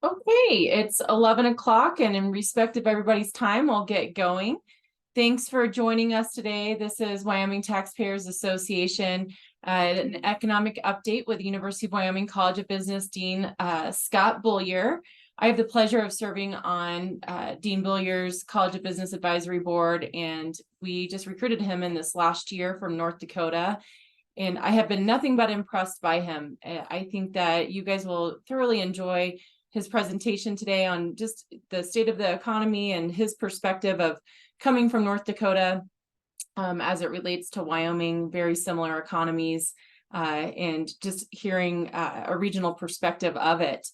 Okay, it's 11 o'clock, and in respect of everybody's time, we'll get going. Thanks for joining us today. This is Wyoming Taxpayers Association, an economic update with University of Wyoming College of Business Dean Scott Beaulier. I have the pleasure of serving on Dean Beaulier's College of Business Advisory Board, and we just recruited him in this last year from North Dakota. And I have been nothing but impressed by him. I think that you guys will thoroughly enjoy his presentation today on just the state of the economy and his perspective of coming from North Dakota as it relates to Wyoming, very similar economies, and just hearing a regional perspective of it.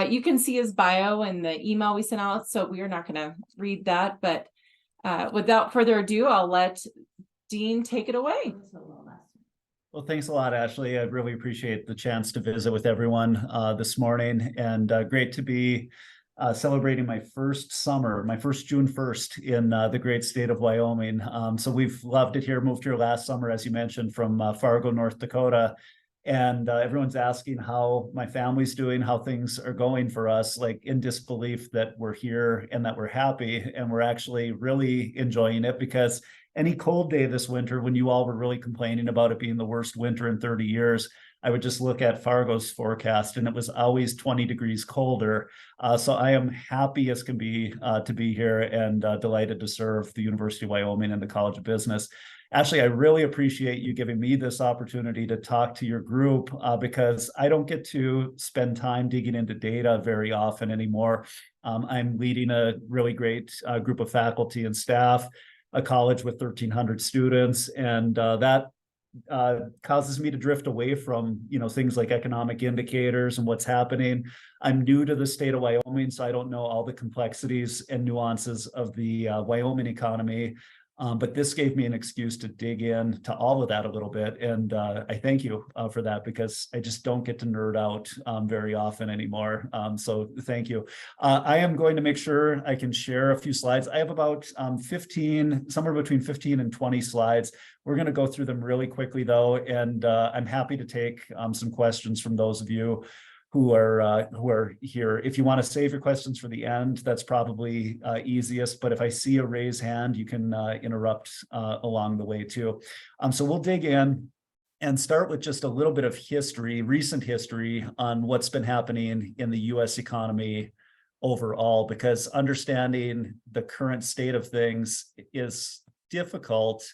You can see his bio in the email we sent out, so we are not going to read that, but without further ado, I'll let Dean take it away. Well, thanks a lot, Ashley. I really appreciate the chance to visit with everyone this morning, and great to be celebrating my first June 1st in the great state of Wyoming. So we've loved it here, moved here last summer, as you mentioned, from Fargo, North Dakota. And everyone's asking how my family's doing, how things are going for us, like in disbelief that we're here and that we're happy. And we're actually really enjoying it, because any cold day this winter, when you all were really complaining about it being the worst winter in 30 years, I would just look at Fargo's forecast and it was always 20 degrees colder. So I am happy as can be to be here, and delighted to serve the University of Wyoming and the College of Business. Ashley, I really appreciate you giving me this opportunity to talk to your group because I don't get to spend time digging into data very often anymore. I'm leading a really great group of faculty and staff, a college with 1,300 students, and that causes me to drift away from, things like economic indicators and what's happening. I'm new to the state of Wyoming, so I don't know all the complexities and nuances of the Wyoming economy. But this gave me an excuse to dig in to all of that a little bit. And I thank you for that, because I just don't get to nerd out very often anymore. So thank you. I am going to make sure I can share a few slides. I have about 15, somewhere between 15 and 20 slides. We're going to go through them really quickly, though, and I'm happy to take some questions from those of you who are here. If you want to save your questions for the end, that's probably easiest. But if I see a raised hand, you can interrupt along the way too. So we'll dig in and start with just a little bit of history, recent history on what's been happening in the U.S. economy overall, because understanding the current state of things is difficult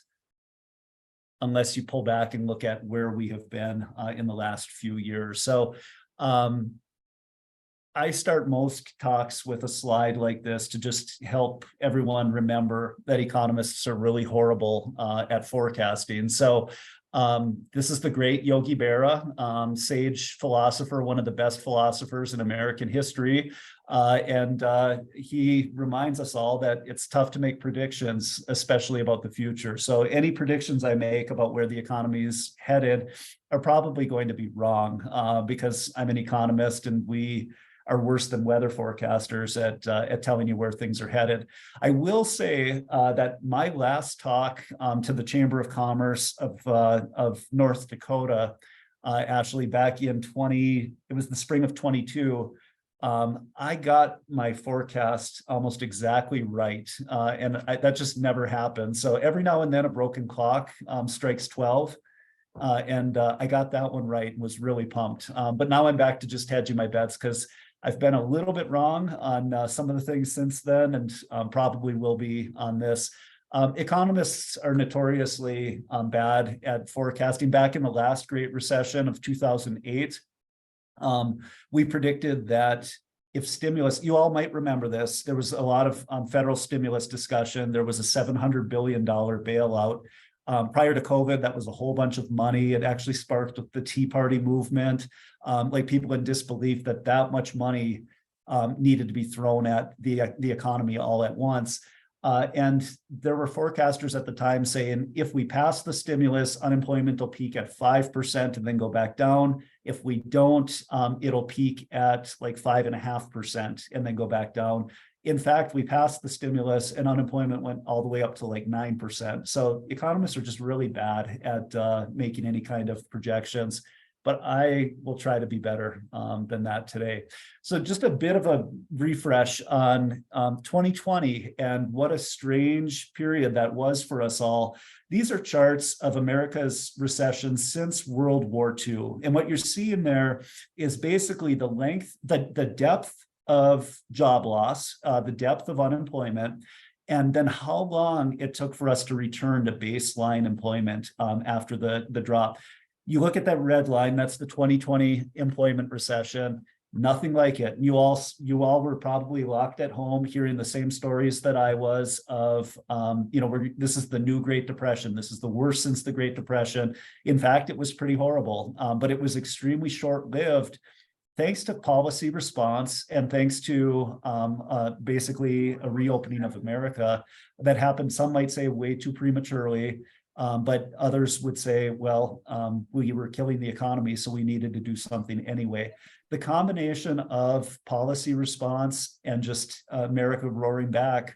unless you pull back and look at where we have been in the last few years. So I start most talks with a slide like this to just help everyone remember that economists are really horrible at forecasting. So this is the great Yogi Berra, sage philosopher, one of the best philosophers in American history. And he reminds us all that it's tough to make predictions, especially about the future. So any predictions I make about where the economy is headed are probably going to be wrong because I'm an economist and we are worse than weather forecasters at telling you where things are headed. I will say that my last talk to the Chamber of Commerce of North Dakota, actually back in it was the spring of 22, I got my forecast almost exactly right, and that just never happened. So every now and then a broken clock strikes 12. And I got that one right and was really pumped. But now I'm back to just hedging my bets, because I've been a little bit wrong on some of the things since then, and probably will be on this. Economists are notoriously bad at forecasting. Back in the last Great Recession of 2008, we predicted that if stimulus, you all might remember this, there was a lot of federal stimulus discussion. There was a $700 billion bailout. Prior to COVID, that was a whole bunch of money. It actually sparked the Tea Party movement, like people in disbelief that that much money needed to be thrown at the economy all at once. And there were forecasters at the time saying, if we pass the stimulus, unemployment will peak at 5% and then go back down. If we don't, it'll peak at like 5.5% and then go back down. In fact, we passed the stimulus and unemployment went all the way up to like 9%. So economists are just really bad at making any kind of projections. but I will try to be better than that today. So just a bit of a refresh on 2020 and what a strange period that was for us all. These are charts of America's recession since World War II. And what you're seeing there is basically the length, the depth of job loss, the depth of unemployment, and then how long it took for us to return to baseline employment after the drop. You look at that red line, that's the 2020 employment recession. Nothing like it. You all were probably locked at home hearing the same stories that I was of, this is the new Great Depression. This is the worst since the Great Depression. In fact, it was pretty horrible, but it was extremely short-lived thanks to policy response and thanks to basically a reopening of America that happened, some might say way too prematurely, but others would say, well, we were killing the economy, so we needed to do something anyway. The combination of policy response and just America roaring back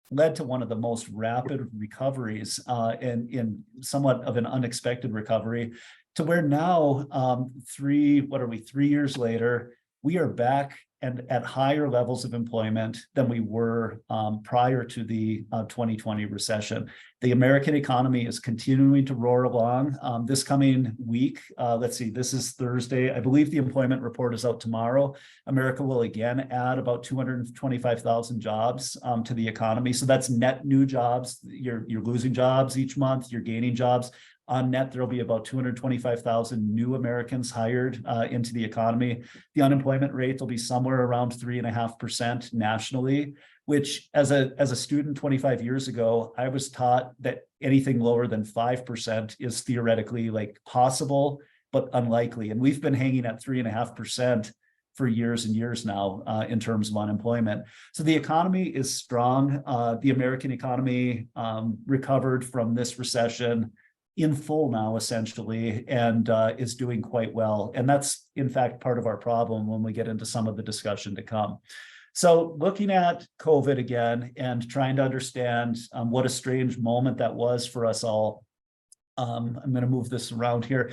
led to one of the most rapid recoveries in somewhat of an unexpected recovery, to where now, 3 years later, we are back and at higher levels of employment than we were prior to the 2020 recession. The American economy is continuing to roar along. This coming week, let's see, this is Thursday. I believe the employment report is out tomorrow. America will again add about 225,000 jobs to the economy. So that's net new jobs. You're losing jobs each month, you're gaining jobs. On net, there'll be about 225,000 new Americans hired into the economy. The unemployment rate will be somewhere around 3.5% nationally, which as a student 25 years ago, I was taught that anything lower than 5% is theoretically like possible, but unlikely. And we've been hanging at 3.5% for years and years now in terms of unemployment. So the economy is strong. The American economy recovered from this recession in full now, essentially, and is doing quite well. And that's, in fact, part of our problem when we get into some of the discussion to come. So looking at COVID again and trying to understand what a strange moment that was for us all. I'm going to move this around here.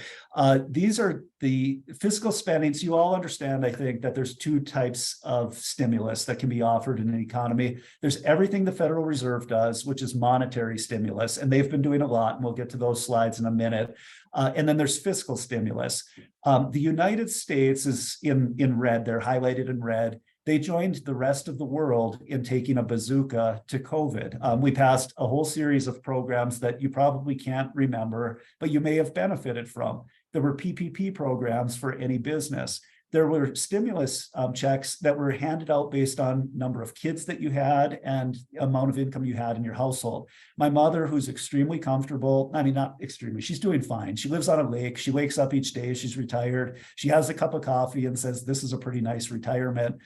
These are the fiscal spendings. You all understand, I think, that there's 2 types of stimulus that can be offered in an economy. There's everything the Federal Reserve does, which is monetary stimulus, and they've been doing a lot, and we'll get to those slides in a minute. And then there's fiscal stimulus. The United States is in red. They're highlighted in red. They joined the rest of the world in taking a bazooka to COVID. We passed a whole series of programs that you probably can't remember, but you may have benefited from. There were PPP programs for any business. There were stimulus checks that were handed out based on number of kids that you had and amount of income you had in your household. My mother, who's extremely comfortable, I mean, not extremely, she's doing fine. She lives on a lake. She wakes up each day. She's retired. She has a cup of coffee and says, this is a pretty nice retirement.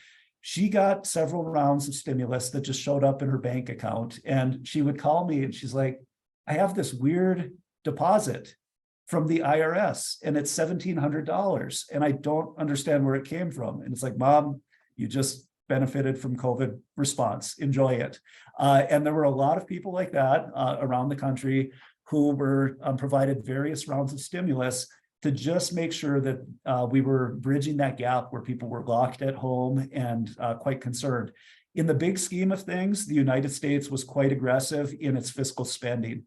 She got several rounds of stimulus that just showed up in her bank account. And she would call me and she's like, I have this weird deposit from the IRS and it's $1,700 and I don't understand where it came from. And it's like, Mom, you just benefited from COVID response. Enjoy it. And there were a lot of people like that around the country who were provided various rounds of stimulus to just make sure that we were bridging that gap where people were locked at home and quite concerned. In the big scheme of things, the United States was quite aggressive in its fiscal spending.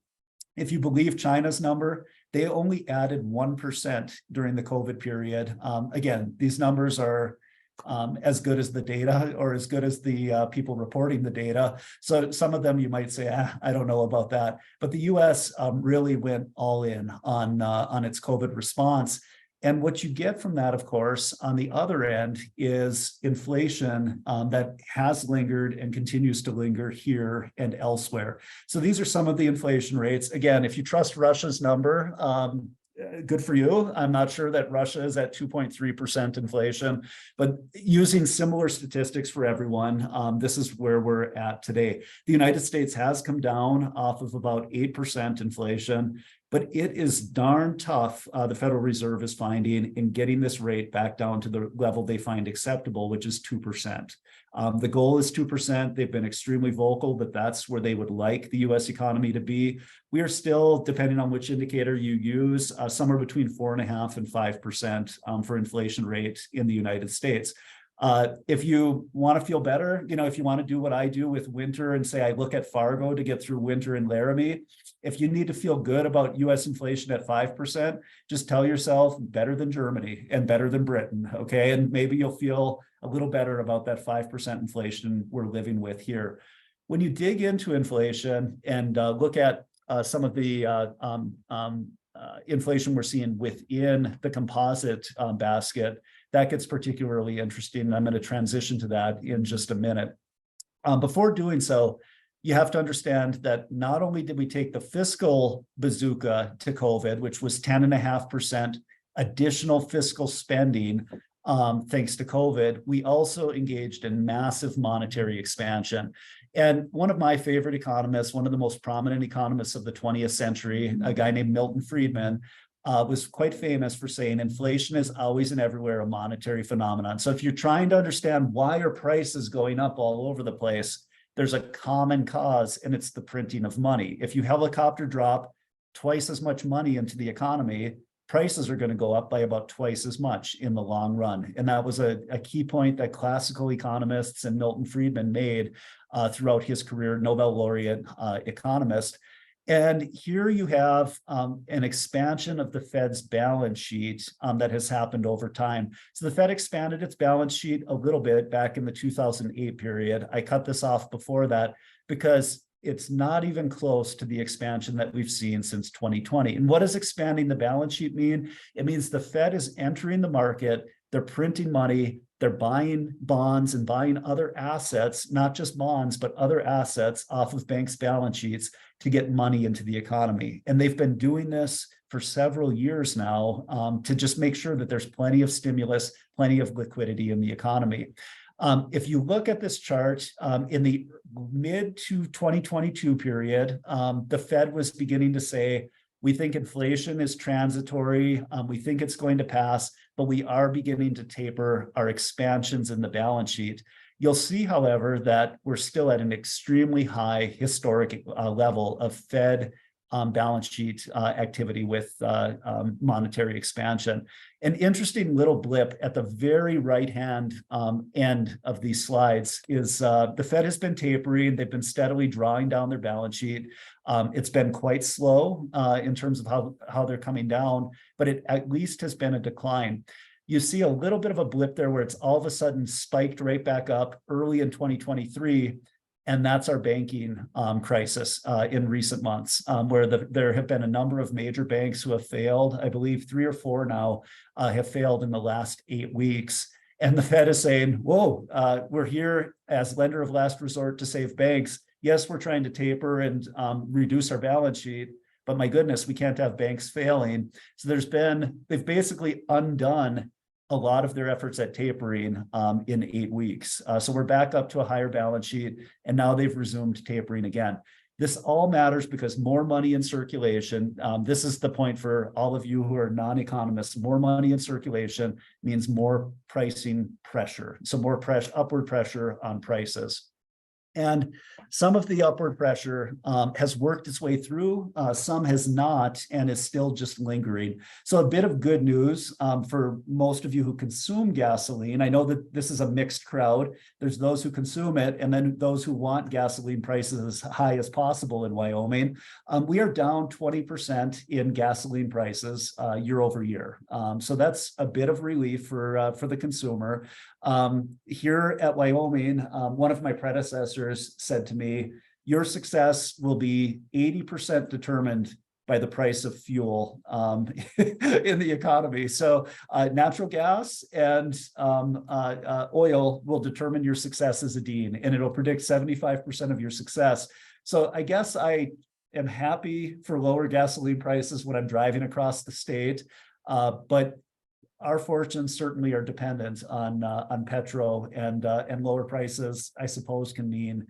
If you believe China's number, they only added 1% during the COVID period. Again, these numbers are as good as the data or as good as the people reporting the data. So some of them you might say, I don't know about that. But the US really went all in on its COVID response. And what you get from that, of course, on the other end is inflation that has lingered and continues to linger here and elsewhere. So these are some of the inflation rates. Again, if you trust Russia's number, good for you. I'm not sure that Russia is at 2.3% inflation, but using similar statistics for everyone, this is where we're at today. The United States has come down off of about 8% inflation. but it is darn tough. The Federal Reserve is finding in getting this rate back down to the level they find acceptable, which is 2%. The goal is 2%. They've been extremely vocal, but that's where they would like the US economy to be. We are still, depending on which indicator you use, somewhere between 4.5% and 5% for inflation rate in the United States. If you want to feel better, if you want to do what I do with winter and say I look at Fargo to get through winter in Laramie, if you need to feel good about US inflation at 5%, just tell yourself better than Germany and better than Britain, okay? And maybe you'll feel a little better about that 5% inflation we're living with here. When you dig into inflation and look at some of the inflation we're seeing within the composite basket, that gets particularly interesting. I'm going to transition to that in just a minute. Before doing so, you have to understand that not only did we take the fiscal bazooka to COVID, which was 10.5% additional fiscal spending thanks to COVID, we also engaged in massive monetary expansion. And one of my favorite economists, one of the most prominent economists of the 20th century, a guy named Milton Friedman, was quite famous for saying inflation is always and everywhere a monetary phenomenon. So if you're trying to understand why are prices going up all over the place, there's a common cause, and it's the printing of money. If you helicopter drop twice as much money into the economy, prices are going to go up by about twice as much in the long run. And that was a key point that classical economists and Milton Friedman made throughout his career, Nobel laureate economist. And here you have an expansion of the Fed's balance sheet that has happened over time. So the Fed expanded its balance sheet a little bit back in the 2008 period. I cut this off before that because it's not even close to the expansion that we've seen since 2020. And what does expanding the balance sheet mean? It means the Fed is entering the market, they're printing money, they're buying bonds and buying other assets, not just bonds, but other assets off of banks' balance sheets to get money into the economy. And they've been doing this for several years now to just make sure that there's plenty of stimulus, plenty of liquidity in the economy. If you look at this chart, in the mid to 2022 period, the Fed was beginning to say, we think inflation is transitory. We think it's going to pass, but we are beginning to taper our expansions in the balance sheet. You'll see, however, that we're still at an extremely high historic level of Fed balance sheet activity with monetary expansion. An interesting little blip at the very right-hand end of these slides is the Fed has been tapering. They've been steadily drawing down their balance sheet. It's been quite slow in terms of how they're coming down, but it at least has been a decline. You see a little bit of a blip there where it's all of a sudden spiked right back up early in 2023. And that's our banking crisis in recent months, where there have been a number of major banks who have failed. I believe 3 or 4 now have failed in the last 8 weeks. And the Fed is saying, whoa, we're here as lender of last resort to save banks. Yes, we're trying to taper and reduce our balance sheet, but my goodness, we can't have banks failing. So they've basically undone a lot of their efforts at tapering in 8 weeks. So we're back up to a higher balance sheet, and now they've resumed tapering again. This all matters because more money in circulation. This is the point for all of you who are non-economists. More money in circulation means more pricing pressure. So more upward pressure on prices. And some of the upward pressure has worked its way through, some has not, and is still just lingering. So a bit of good news for most of you who consume gasoline. I know that this is a mixed crowd. There's those who consume it, and then those who want gasoline prices as high as possible in Wyoming. We are down 20% in gasoline prices year over year. So that's a bit of relief for the consumer. Here at Wyoming, one of my predecessors said to me, your success will be 80% determined by the price of fuel in the economy. So natural gas and oil will determine your success as a dean, and it'll predict 75% of your success. So I guess I am happy for lower gasoline prices when I'm driving across the state, but our fortunes certainly are dependent on petro, and lower prices, I suppose, can mean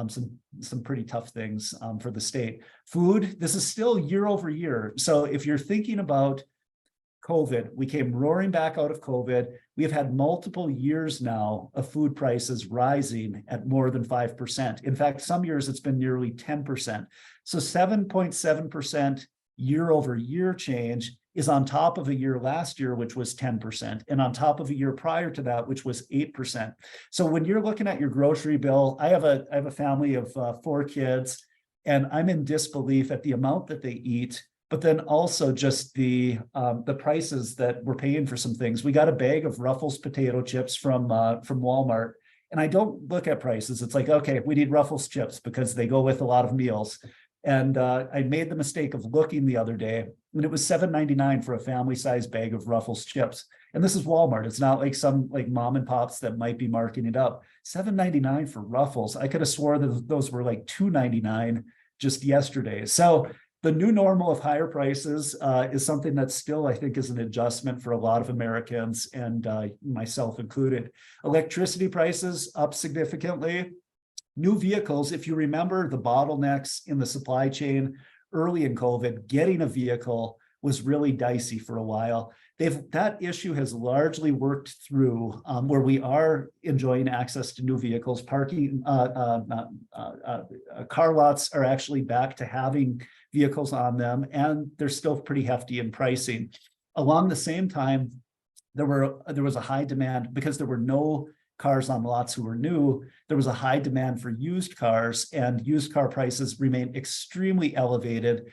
some pretty tough things for the state. Food, this is still year over year. So if you're thinking about COVID, we came roaring back out of COVID. We have had multiple years now of food prices rising at more than 5%. In fact, some years it's been nearly 10%. So 7.7% year over year change is on top of a year last year, which was 10%, and on top of a year prior to that, which was 8%. So when you're looking at your grocery bill, I have a family of 4 kids, and I'm in disbelief at the amount that they eat, but then also just the prices that we're paying for some things. We got a bag of Ruffles potato chips from Walmart, and I don't look at prices. It's like, okay, we need Ruffles chips because they go with a lot of meals. And I made the mistake of looking the other day, and it was $7.99 for a family-sized bag of Ruffles chips. And this is Walmart. It's not like some like mom and pops that might be marking it up. $7.99 for Ruffles. I could have swore that those were like $2.99 just yesterday. So the new normal of higher prices is something that still, I think, is an adjustment for a lot of Americans, and myself included. Electricity prices up significantly. New vehicles, if you remember the bottlenecks in the supply chain early in COVID, getting a vehicle was really dicey for a while. That issue has largely worked through, where we are enjoying access to new vehicles. Parking car lots are actually back to having vehicles on them, and they're still pretty hefty in pricing. Along the same time, there was a high demand because there were no cars on lots who were new. There was a high demand for used cars, and used car prices remain extremely elevated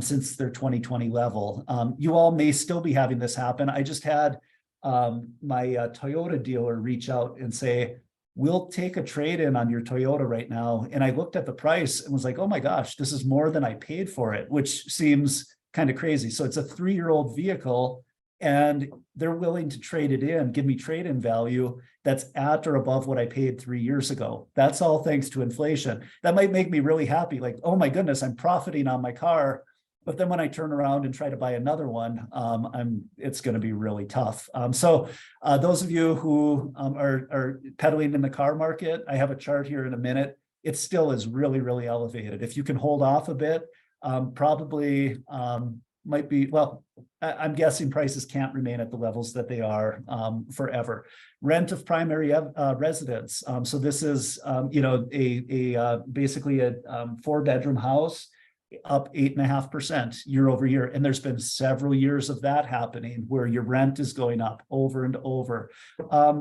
since their 2020 level. You all may still be having this happen. I just had my Toyota dealer reach out and say, we'll take a trade-in on your Toyota right now. And I looked at the price and was like, oh my gosh, this is more than I paid for it, which seems kind of crazy. So it's a 3-year-old vehicle, and they're willing to trade it in, give me trade-in value that's at or above what I paid 3 years ago. That's all thanks to inflation. That might make me really happy. Like, oh my goodness, I'm profiting on my car. But then when I turn around and try to buy another one, it's going to be really tough. So those of you who are pedaling in the car market, I have a chart here in a minute. It still is really, really elevated. If you can hold off a bit, probably might be, well, I'm guessing prices can't remain at the levels that they are forever. Rent of primary residence. So this is, basically a 4-bedroom house, up 8.5% year over year. And there's been several years of that happening where your rent is going up over and over.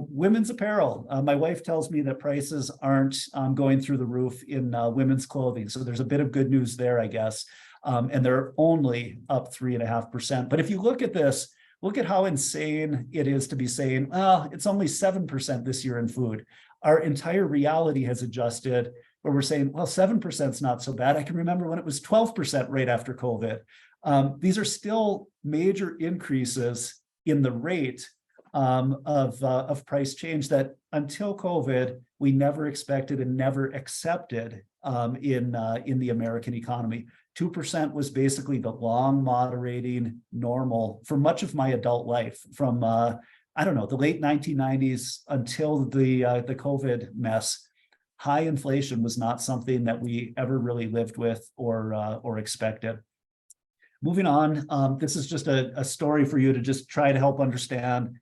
Women's apparel. My wife tells me that prices aren't going through the roof in women's clothing. So there's a bit of good news there, I guess. And they're only up 3.5%. But if you look at this, look at how insane it is to be saying, well, it's only 7% this year in food. Our entire reality has adjusted where we're saying, well, 7% is not so bad. I can remember when it was 12% right after COVID. These are still major increases in the rate of price change that until COVID, we never expected and never accepted in the American economy. 2% was basically the long moderating normal for much of my adult life, from the late 1990s until the COVID mess. High inflation was not something that we ever really lived with or expected. Moving on, this is just a story for you to just try to help understand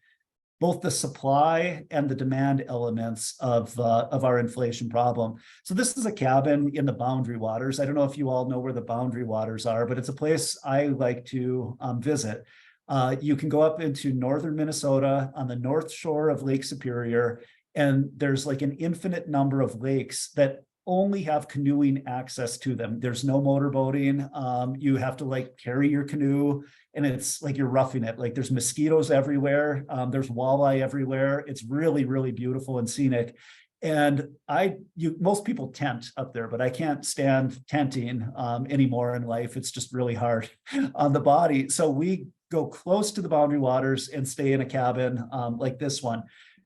both the supply and the demand elements of our inflation problem. So this is a cabin in the Boundary Waters. I don't know if you all know where the Boundary Waters are, but it's a place I like to visit. You can go up into northern Minnesota on the north shore of Lake Superior, and there's like an infinite number of lakes that only have canoeing access to them. There's no motorboating. You have to like carry your canoe, and it's like you're roughing it. Like there's mosquitoes everywhere. There's walleye everywhere. It's really, really beautiful and scenic. And most people tent up there, but I can't stand tenting anymore in life. It's just really hard on the body. So we go close to the Boundary Waters and stay in a cabin like this one.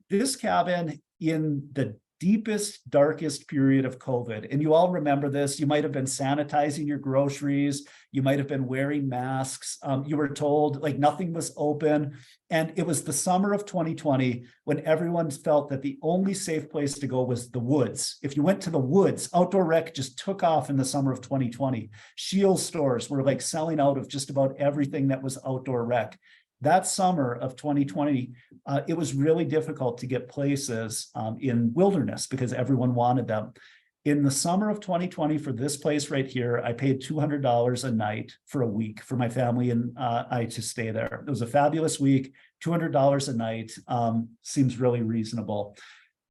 This cabin in the deepest, darkest period of COVID. And you all remember this. You might have been sanitizing your groceries. You might have been wearing masks. You were told like nothing was open. And it was the summer of 2020 when everyone felt that the only safe place to go was the woods. If you went to the woods, outdoor rec just took off in the summer of 2020. Scheels stores were like selling out of just about everything that was outdoor rec. That summer of 2020, it was really difficult to get places in wilderness because everyone wanted them. In the summer of 2020, for this place right here, I paid $200 a night for a week for my family and I to stay there. It was a fabulous week, $200 a night, seems really reasonable.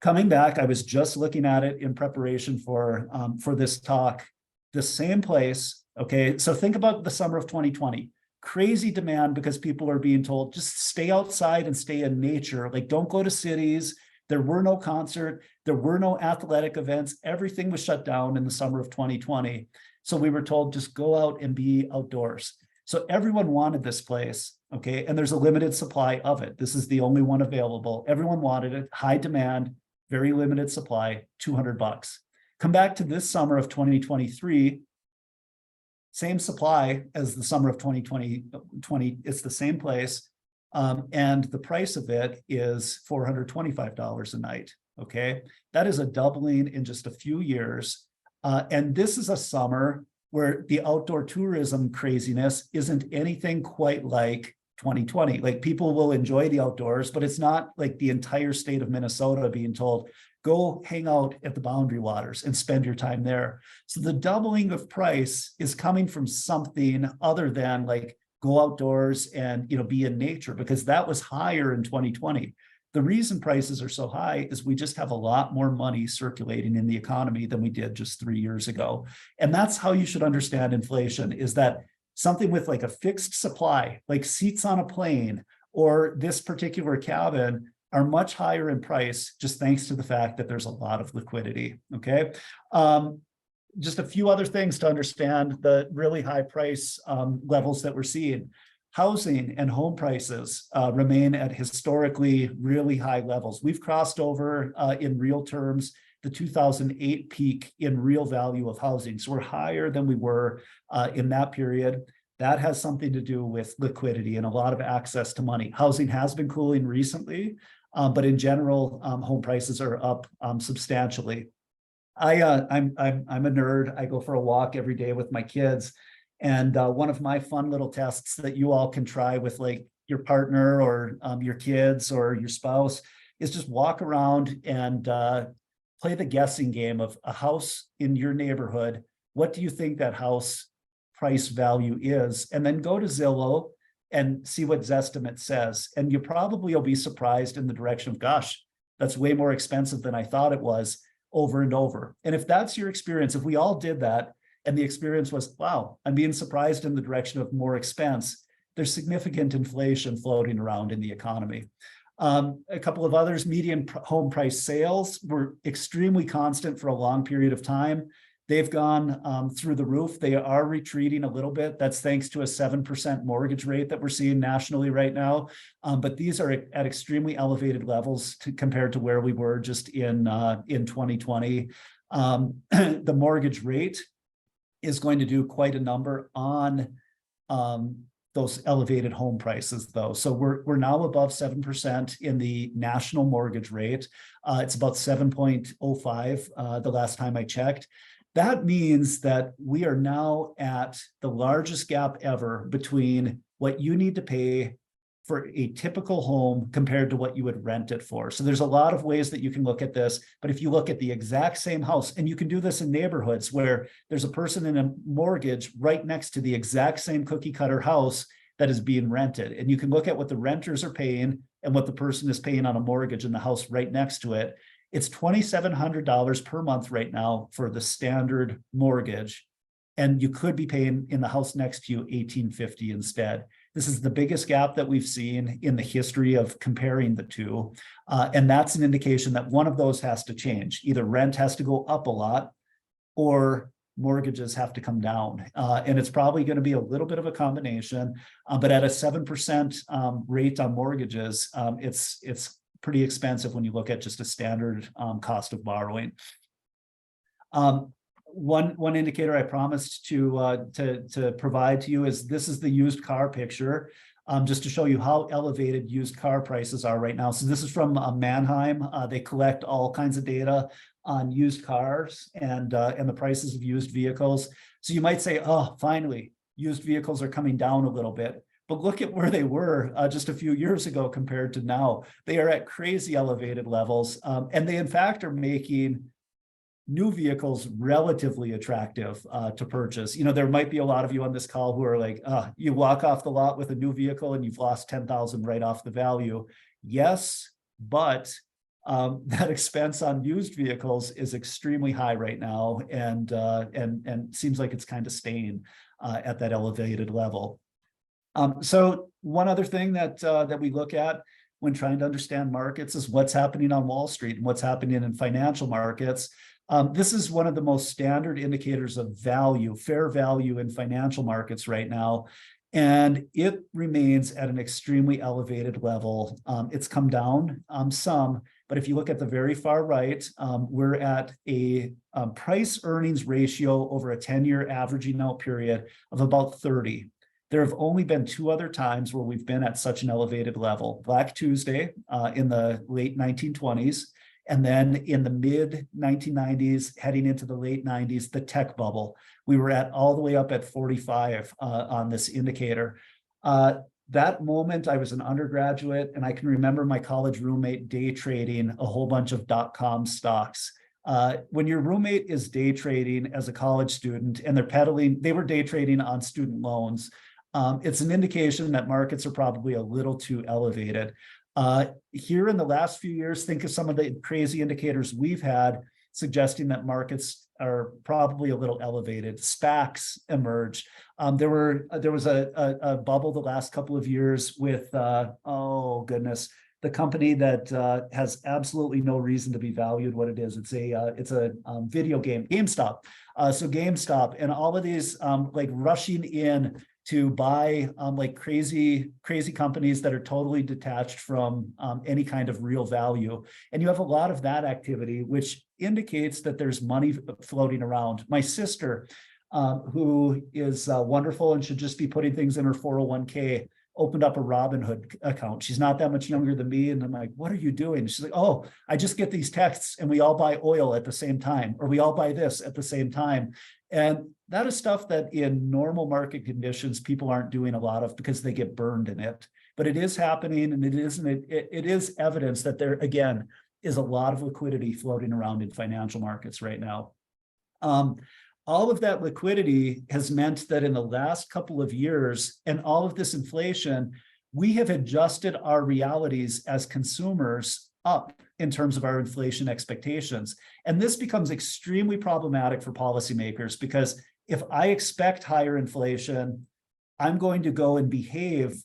Coming back, I was just looking at it in preparation for this talk. The same place, okay, so think about the summer of 2020. Crazy demand because people are being told just stay outside and stay in nature. Like don't go to cities. There were no concert. There were no athletic events. Everything was shut down in the summer of 2020. So we were told just go out and be outdoors. So everyone wanted this place. Okay. And there's a limited supply of it. This is the only one available. Everyone wanted it. High demand, very limited supply, $200. Come back to this summer of 2023. Same supply as the summer of 2020, it's the same place. And the price of it is $425 a night, okay? That is a doubling in just a few years. And this is a summer where the outdoor tourism craziness isn't anything quite like 2020. Like people will enjoy the outdoors, but it's not like the entire state of Minnesota being told, go hang out at the Boundary Waters and spend your time there. So the doubling of price is coming from something other than like go outdoors and be in nature, because that was higher in 2020. The reason prices are so high is we just have a lot more money circulating in the economy than we did just 3 years ago. And that's how you should understand inflation, is that something with like a fixed supply, like seats on a plane or this particular cabin, are much higher in price just thanks to the fact that there's a lot of liquidity, okay? Just a few other things to understand the really high price levels that we're seeing. Housing and home prices remain at historically really high levels. We've crossed over in real terms the 2008 peak in real value of housing. So we're higher than we were in that period. That has something to do with liquidity and a lot of access to money. Housing has been cooling recently, but in general, home prices are up substantially. I'm a nerd. I go for a walk every day with my kids, and one of my fun little tests that you all can try with like your partner or your kids or your spouse is just walk around and play the guessing game of a house in your neighborhood. What do you think that house price value is? And then go to Zillow and see what Zestimate says. And you probably will be surprised in the direction of, gosh, that's way more expensive than I thought it was, over and over. And if that's your experience, if we all did that and the experience was, wow, I'm being surprised in the direction of more expense, there's significant inflation floating around in the economy. A couple of others, median home price sales were extremely constant for a long period of time. They've gone through the roof. They are retreating a little bit. That's thanks to a 7% mortgage rate that we're seeing nationally right now. But these are at extremely elevated levels compared to where we were just in 2020. The mortgage rate is going to do quite a number on those elevated home prices, though. So we're now above 7% in the national mortgage rate. It's about 7.05 the last time I checked. That means that we are now at the largest gap ever between what you need to pay for a typical home compared to what you would rent it for. So there's a lot of ways that you can look at this, but if you look at the exact same house, and you can do this in neighborhoods where there's a person in a mortgage right next to the exact same cookie cutter house that is being rented, and you can look at what the renters are paying and what the person is paying on a mortgage in the house right next to it. It's $2,700 per month right now for the standard mortgage, and you could be paying in the house next to you $1,850 instead. This is the biggest gap that we've seen in the history of comparing the two, and that's an indication that one of those has to change. Either rent has to go up a lot, or mortgages have to come down, and it's probably going to be a little bit of a combination. But at a 7% rate on mortgages, it's pretty expensive when you look at just a standard cost of borrowing. One indicator I promised to provide to you is this is the used car picture, just to show you how elevated used car prices are right now. So this is from Manheim. They collect all kinds of data on used cars and the prices of used vehicles. So you might say, oh, finally, used vehicles are coming down a little bit. But look at where they were just a few years ago compared to now. They are at crazy elevated levels. And they, in fact, are making new vehicles relatively attractive to purchase. You know, there might be a lot of you on this call who are like, you walk off the lot with a new vehicle and you've lost 10,000 right off the value. Yes, but that expense on used vehicles is extremely high right now, and seems like it's kind of staying at that elevated level. So one other thing that we look at when trying to understand markets is what's happening on Wall Street and what's happening in financial markets. This is one of the most standard indicators of value, fair value in financial markets right now. And it remains at an extremely elevated level. It's come down some, but if you look at the very far right, we're at a price earnings ratio over a 10-year averaging out period of about 30. There have only been two other times where we've been at such an elevated level. Black Tuesday in the late 1920s, and then in the mid 1990s, heading into the late 90s, the tech bubble. We were at all the way up at 45 on this indicator. That moment, I was an undergraduate, and I can remember my college roommate day trading a whole bunch of .com stocks. When your roommate is day trading as a college student and they were day trading on student loans, it's an indication that markets are probably a little too elevated. Here in the last few years, think of some of the crazy indicators we've had suggesting that markets are probably a little elevated. SPACs emerged. There was a bubble the last couple of years with, oh goodness, the company that has absolutely no reason to be valued what it is. It's a video game, GameStop. So GameStop and all of these like rushing in to buy like crazy companies that are totally detached from any kind of real value. And you have a lot of that activity, which indicates that there's money floating around. My sister, who is wonderful and should just be putting things in her 401k, opened up a Robinhood account. She's not that much younger than me. And I'm like, what are you doing? She's like, oh, I just get these texts and we all buy oil at the same time, or we all buy this at the same time. And that is stuff that in normal market conditions, people aren't doing a lot of because they get burned in it. But it is happening, and it is evidence that there, again, is a lot of liquidity floating around in financial markets right now. All of that liquidity has meant that in the last couple of years, and all of this inflation, we have adjusted our realities as consumers up in terms of our inflation expectations. And this becomes extremely problematic for policymakers, because if I expect higher inflation, I'm going to go and behave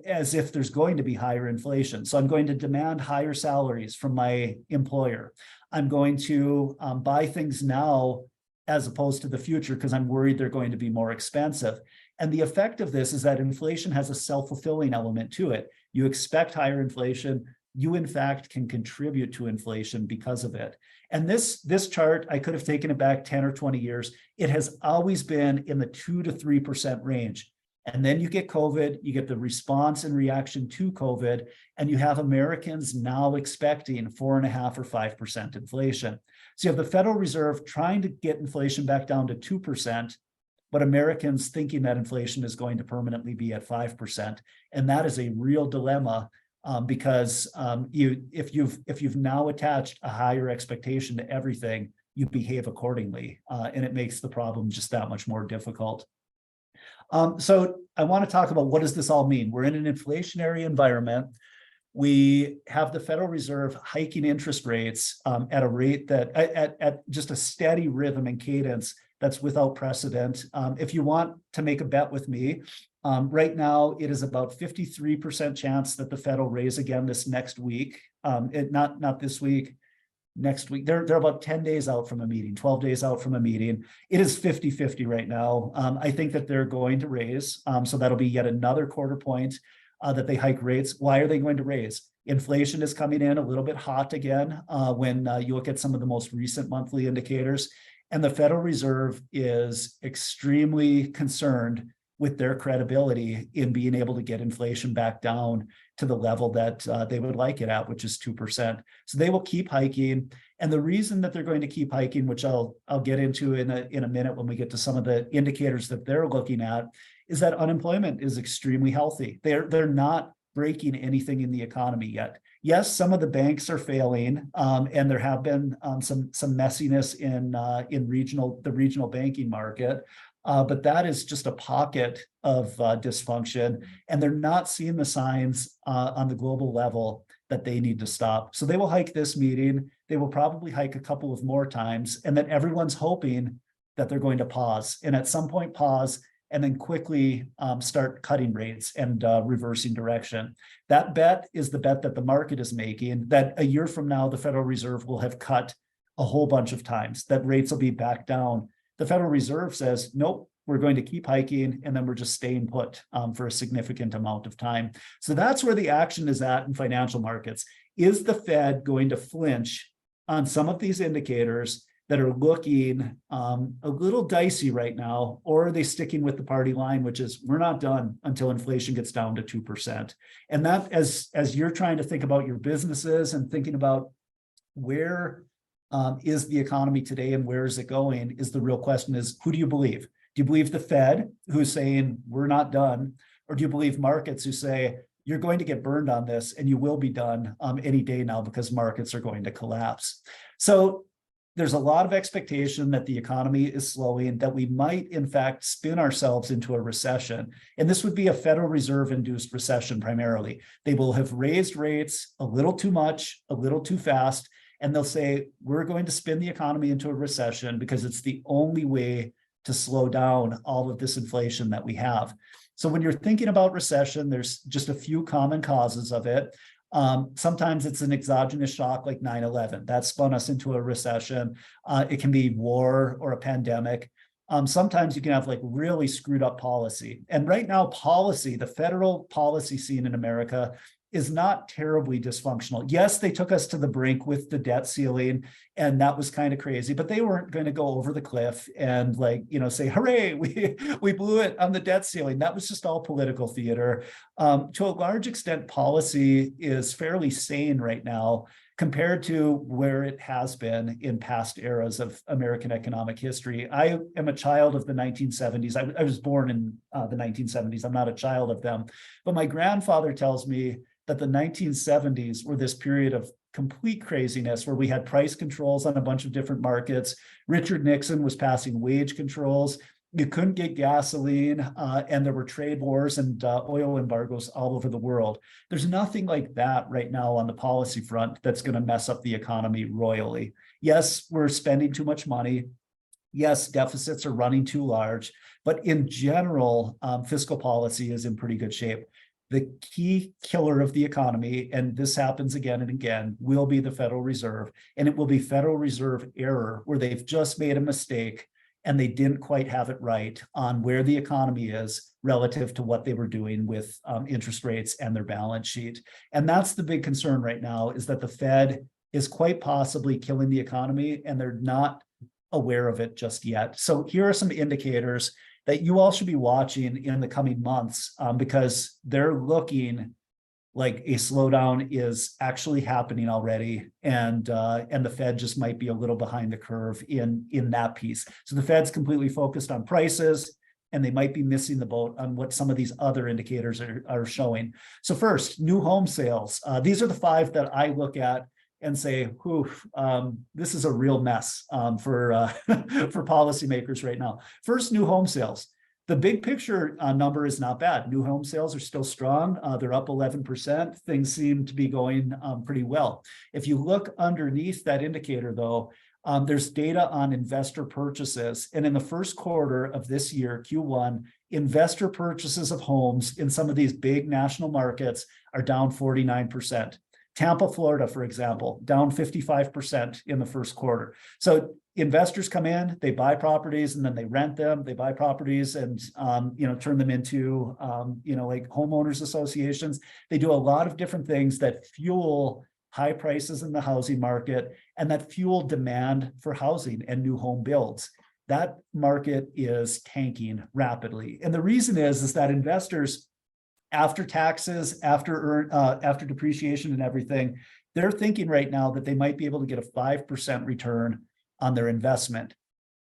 as if there's going to be higher inflation. So I'm going to demand higher salaries from my employer. I'm going to buy things now as opposed to the future because I'm worried they're going to be more expensive. And the effect of this is that inflation has a self-fulfilling element to it. You expect higher inflation, you in fact can contribute to inflation because of it. And this chart, I could have taken it back 10 or 20 years. It has always been in the 2 to 3% range. And then you get COVID, you get the response and reaction to COVID, and you have Americans now expecting 4.5 or 5% inflation. So you have the Federal Reserve trying to get inflation back down to 2%, but Americans thinking that inflation is going to permanently be at 5%. And that is a real dilemma, because if you've now attached a higher expectation to everything, you behave accordingly, and it makes the problem just that much more difficult. So I want to talk about, what does this all mean? We're in an inflationary environment. We have the Federal Reserve hiking interest rates at a rate that at just a steady rhythm and cadence that's without precedent. If you want to make a bet with me, right now it is about 53% chance that the Fed will raise again this next week. Not this week, next week. They're about 10 days out from a meeting, 12 days out from a meeting. It is 50-50 right now. I think that they're going to raise. So that'll be yet another quarter point that they hike rates. Why are they going to raise? Inflation is coming in a little bit hot again when you look at some of the most recent monthly indicators. And the Federal Reserve is extremely concerned with their credibility in being able to get inflation back down to the level that they would like it at, which is 2%. So they will keep hiking. And the reason that they're going to keep hiking, which I'll get into in a minute when we get to some of the indicators that they're looking at, is that unemployment is extremely healthy. They're not breaking anything in the economy yet. Yes, some of the banks are failing, and there have been some messiness in the regional banking market. But that is just a pocket of dysfunction, and they're not seeing the signs on the global level that they need to stop. So they will hike this meeting. They will probably hike a couple of more times, and then everyone's hoping that they're going to pause, and at some point pause, and then quickly start cutting rates and reversing direction. That bet is the bet that the market is making, that a year from now, the Federal Reserve will have cut a whole bunch of times, that rates will be back down. The Federal Reserve says, nope, we're going to keep hiking, and then we're just staying put for a significant amount of time. So that's where the action is at in financial markets. Is the Fed going to flinch on some of these indicators that are looking a little dicey right now, or are they sticking with the party line, which is we're not done until inflation gets down to 2%? And that, as you're trying to think about your businesses and thinking about where is the economy today and where is it going, is the real question is, who do you believe? Do you believe the Fed, who's saying we're not done? Or do you believe markets who say you're going to get burned on this and you will be done any day now because markets are going to collapse? So there's a lot of expectation that the economy is slowing, that we might, in fact, spin ourselves into a recession. And this would be a Federal Reserve-induced recession primarily. They will have raised rates a little too much, a little too fast, and they'll say, we're going to spin the economy into a recession because it's the only way to slow down all of this inflation that we have. So when you're thinking about recession, there's just a few common causes of it. Sometimes it's an exogenous shock like 9/11. That spun us into a recession. It can be war or a pandemic. Sometimes you can have like really screwed up policy. And right now, policy, the federal policy scene in America is not terribly dysfunctional. Yes, they took us to the brink with the debt ceiling, and that was kind of crazy, but they weren't going to go over the cliff and say, hooray, we blew it on the debt ceiling. That was just all political theater. To a large extent, policy is fairly sane right now compared to where it has been in past eras of American economic history. I am a child of the 1970s. I was born in the 1970s. I'm not a child of them, but my grandfather tells me that the 1970s were this period of complete craziness where we had price controls on a bunch of different markets. Richard Nixon was passing wage controls. You couldn't get gasoline, and there were trade wars and oil embargoes all over the world. There's nothing like that right now on the policy front that's going to mess up the economy royally. Yes, we're spending too much money. Yes, deficits are running too large, but in general, fiscal policy is in pretty good shape. The key killer of the economy, and this happens again and again, will be the Federal Reserve, and it will be Federal Reserve error where they've just made a mistake and they didn't quite have it right on where the economy is relative to what they were doing with interest rates and their balance sheet. And that's the big concern right now, is that the Fed is quite possibly killing the economy and they're not aware of it just yet. So here are some indicators that you all should be watching in the coming months because they're looking like a slowdown is actually happening already, and the Fed just might be a little behind the curve in that piece. So the Fed's completely focused on prices, and they might be missing the boat on what some of these other indicators are showing. So first, new home sales. These are the 5 that I look at and say, this is a real mess for policymakers right now. First, new home sales. The big picture number is not bad. New home sales are still strong. They're up 11%. Things seem to be going pretty well. If you look underneath that indicator, though, there's data on investor purchases. And in the first quarter of this year, Q1, investor purchases of homes in some of these big national markets are down 49%. Tampa, Florida, for example, down 55% in the first quarter. So investors come in, they buy properties and then they rent them, they buy properties and, turn them into, like homeowners associations. They do a lot of different things that fuel high prices in the housing market and that fuel demand for housing and new home builds. That market is tanking rapidly. And the reason is that investors, after taxes, after depreciation and everything, they're thinking right now that they might be able to get a 5% return on their investment.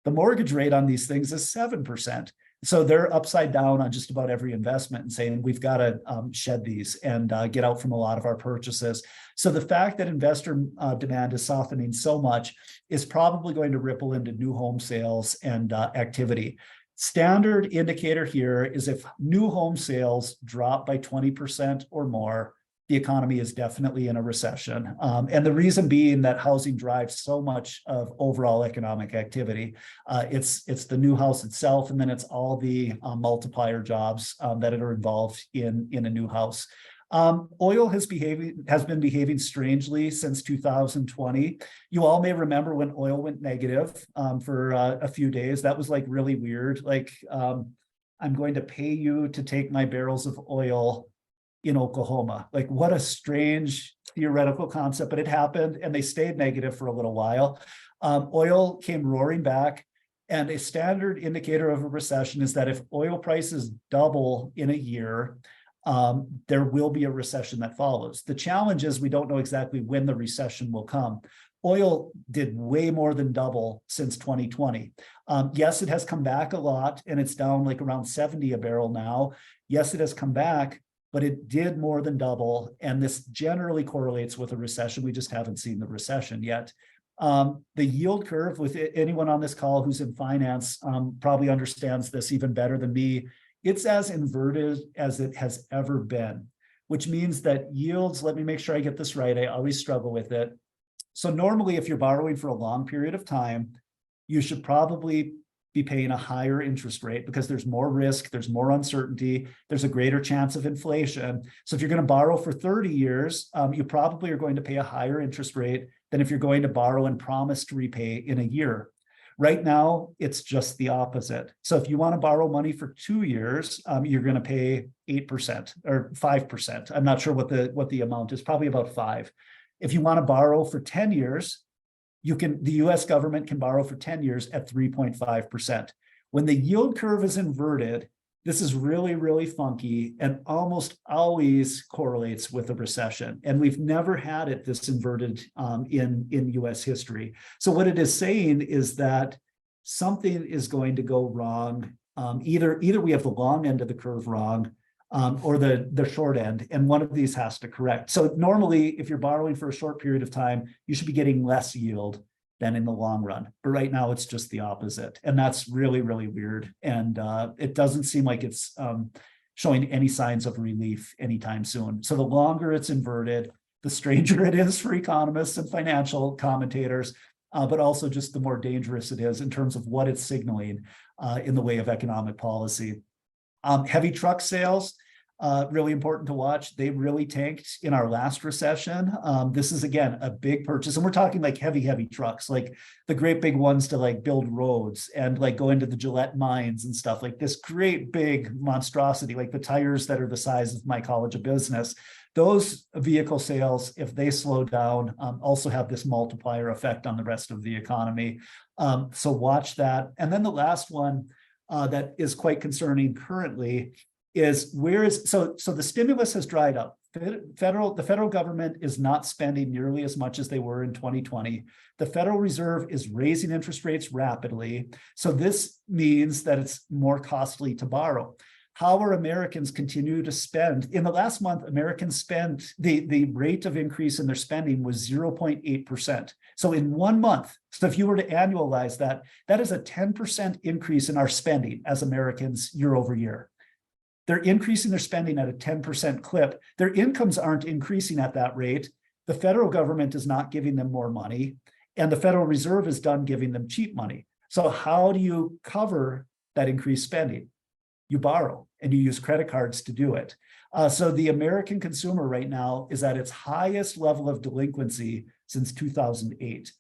The mortgage rate on these things is 7%. So they're upside down on just about every investment and saying, we've got to shed these and get out from a lot of our purchases. So the fact that investor demand is softening so much is probably going to ripple into new home sales and activity. Standard indicator here is if new home sales drop by 20% or more, the economy is definitely in a recession. And the reason being that housing drives so much of overall economic activity. It's the new house itself, and then it's all the multiplier jobs that are involved in a new house. Oil has been behaving strangely since 2020. You all may remember when oil went negative for a few days. That was like really weird. Like, I'm going to pay you to take my barrels of oil in Oklahoma. Like, what a strange theoretical concept, but it happened and they stayed negative for a little while. Oil came roaring back, and a standard indicator of a recession is that if oil prices double in a year, there will be a recession that follows. The challenge is we don't know exactly when the recession will come. Oil did way more than double since 2020. Yes, it has come back a lot and it's down like around 70 a barrel now. Yes, it has come back, but it did more than double. And this generally correlates with a recession. We just haven't seen the recession yet. The yield curve, with anyone on this call who's in finance, probably understands this even better than me. It's as inverted as it has ever been, which means that yields, let me make sure I get this right. I always struggle with it. So normally, if you're borrowing for a long period of time, you should probably be paying a higher interest rate because there's more risk, there's more uncertainty, there's a greater chance of inflation. So if you're going to borrow for 30 years, you probably are going to pay a higher interest rate than if you're going to borrow and promise to repay in a year. Right now, it's just the opposite. So if you want to borrow money for 2 years, you're going to pay 8% or 5%. I'm not sure what the amount is, probably about 5%. If you want to borrow for 10 years, the US government can borrow for 10 years at 3.5%. When the yield curve is inverted, this is really, really funky and almost always correlates with a recession. And we've never had it this inverted in US history. So what it is saying is that something is going to go wrong. Either we have the long end of the curve wrong, or the short end, and one of these has to correct. So normally, if you're borrowing for a short period of time, you should be getting less yield than in the long run. But right now, it's just the opposite. And that's really, really weird. And it doesn't seem like it's showing any signs of relief anytime soon. So the longer it's inverted, the stranger it is for economists and financial commentators, but also just the more dangerous it is in terms of what it's signaling in the way of economic policy. Heavy truck sales, really important to watch. They really tanked in our last recession. This is, again, a big purchase. And we're talking like heavy trucks, like the great big ones to like build roads and like go into the Gillette mines and stuff, like this great big monstrosity, like the tires that are the size of my College of Business. Those vehicle sales, if they slow down, also have this multiplier effect on the rest of the economy. So watch that. And then the last one, that is quite concerning currently is so the stimulus has dried up. The federal government is not spending nearly as much as they were in 2020. The Federal Reserve is raising interest rates rapidly. So this means that it's more costly to borrow. How are Americans continue to spend? In the last month, Americans spent, the rate of increase in their spending was 0.8%. So in 1 month, so if you were to annualize that, that is a 10% increase in our spending as Americans year over year. They're increasing their spending at a 10% clip. Their incomes aren't increasing at that rate. The federal government is not giving them more money, and the Federal Reserve is done giving them cheap money. So how do you cover that increased spending? You borrow and you use credit cards to do it. So the American consumer right now is at its highest level of delinquency since 2008.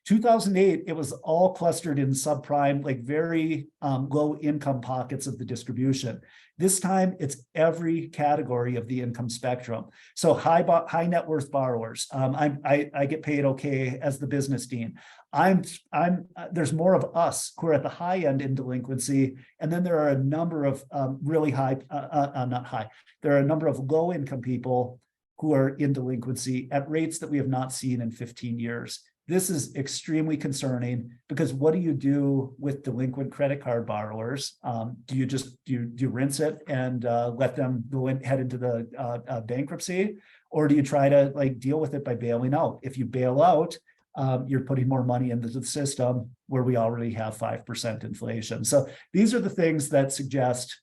2008, it was all clustered in subprime, like very low income pockets of the distribution. This time, it's every category of the income spectrum. So high net worth borrowers. I get paid okay as the business dean. There's more of us who are at the high end in delinquency, and then there are a number of really high, not high. There are a number of low income people who are in delinquency at rates that we have not seen in 15 years. This is extremely concerning because what do you do with delinquent credit card borrowers? Do you rinse it and let them head into the bankruptcy, or do you try to like deal with it by bailing out? If you bail out, you're putting more money into the system where we already have 5% inflation. So these are the things that suggest